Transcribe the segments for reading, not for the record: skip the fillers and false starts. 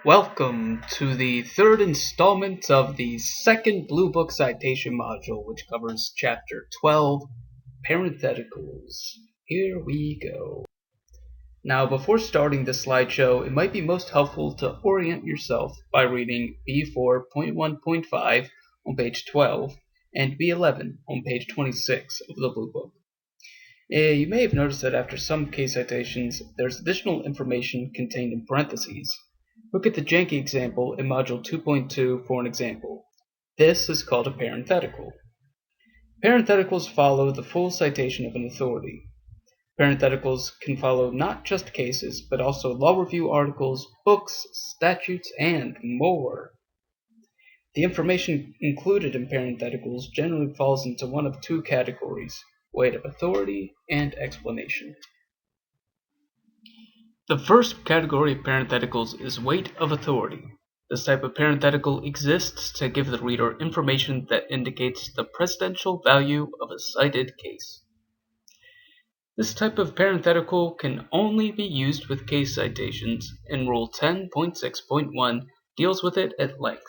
Welcome to the third installment of the second Blue Book citation module, which covers Chapter 12, Parentheticals. Here we go. Now, before starting the slideshow, it might be most helpful to orient yourself by reading B4.1.5 on page 12 and B11 on page 26 of the Blue Book. You may have noticed that after some case citations, there's additional information contained in parentheses. Look at the janky example in Module 2.2 for an example. This is called a parenthetical. Parentheticals follow the full citation of an authority. Parentheticals can follow not just cases, but also law review articles, books, statutes, and more. The information included in parentheticals generally falls into one of two categories: weight of authority and explanation. The first category of parentheticals is weight of authority. This type of parenthetical exists to give the reader information that indicates the precedential value of a cited case. This type of parenthetical can only be used with case citations, and Rule 10.6.1 deals with it at length.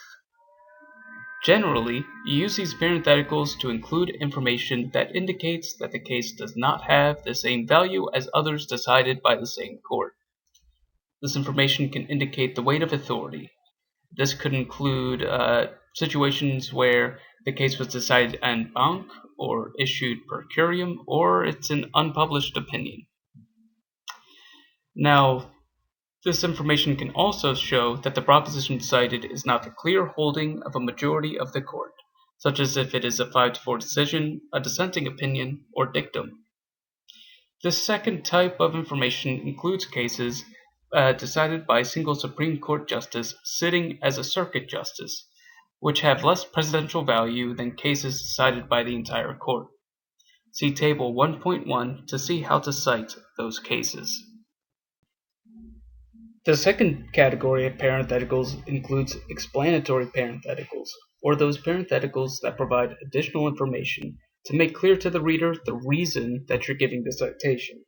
Generally, you use these parentheticals to include information that indicates that the case does not have the same value as others decided by the same court. This information can indicate the weight of authority. This could include situations where the case was decided en banc, or issued per curiam, or it's an unpublished opinion. Now, this information can also show that the proposition cited is not the clear holding of a majority of the court, such as if it is a 5-4 decision, a dissenting opinion, or dictum. This second type of information includes cases decided by a single Supreme Court justice sitting as a circuit justice, which have less precedential value than cases decided by the entire court. See Table 1.1 to see how to cite those cases. The second category of parentheticals includes explanatory parentheticals, or those parentheticals that provide additional information to make clear to the reader the reason that you're giving the citation.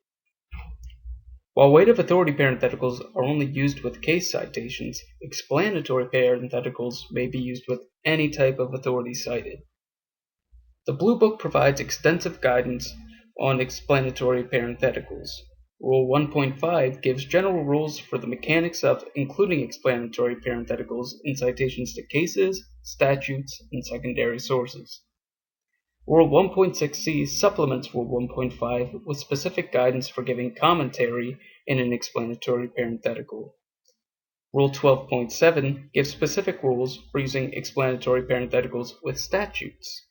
While weight of authority parentheticals are only used with case citations, explanatory parentheticals may be used with any type of authority cited. The Blue Book provides extensive guidance on explanatory parentheticals. Rule 1.5 gives general rules for the mechanics of including explanatory parentheticals in citations to cases, statutes, and secondary sources. Rule 1.6c supplements Rule 1.5 with specific guidance for giving commentary in an explanatory parenthetical. Rule 12.7 gives specific rules for using explanatory parentheticals with statutes.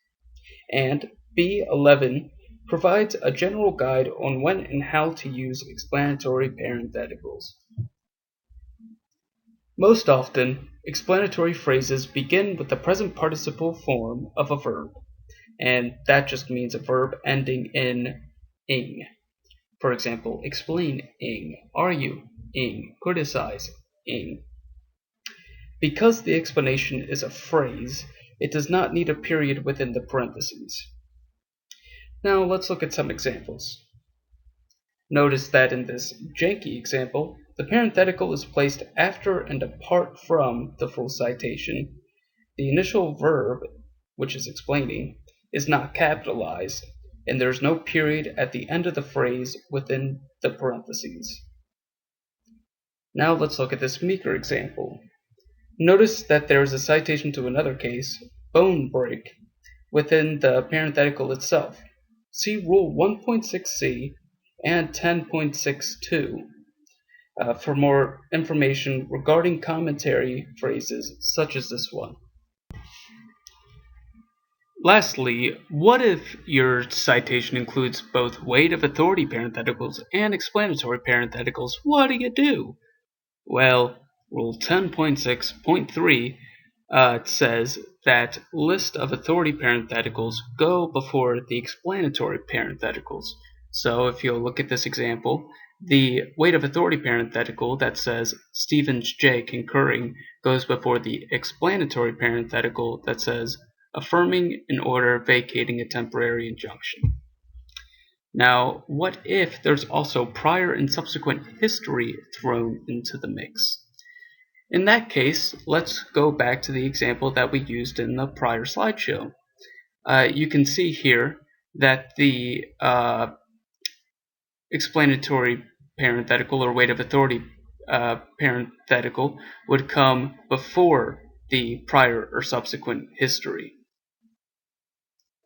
And B11 provides a general guide on when and how to use explanatory parentheticals. Most often, explanatory phrases begin with the present participle form of a verb, and that just means a verb ending in ing. For example, explain ing, argue ing, criticize ing. Because the explanation is a phrase, it does not need a period within the parentheses. Now let's look at some examples. Notice that in this janky example, the parenthetical is placed after and apart from the full citation. The initial verb, which is explaining, is not capitalized, and there is no period at the end of the phrase within the parentheses. Now let's look at this meeker example. Notice that there is a citation to another case, bone break, within the parenthetical itself. See Rule 1.6c and 10.62 for more information regarding commentary phrases such as this one. Lastly, what if your citation includes both weight of authority parentheticals and explanatory parentheticals? What do? Well, Rule 10.6.3 says that list of authority parentheticals go before the explanatory parentheticals. So if you'll look at this example, the weight of authority parenthetical that says Stevens J. concurring goes before the explanatory parenthetical that says affirming an order vacating a temporary injunction. Now, what if there's also prior and subsequent history thrown into the mix? In that case, let's go back to the example that we used in the prior slideshow. You can see here that the explanatory parenthetical or weight of authority parenthetical would come before the prior or subsequent history.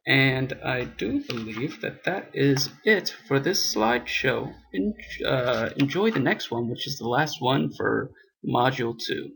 And I do believe that that is it for this slideshow. Enjoy the next one, which is the last one for Module 2.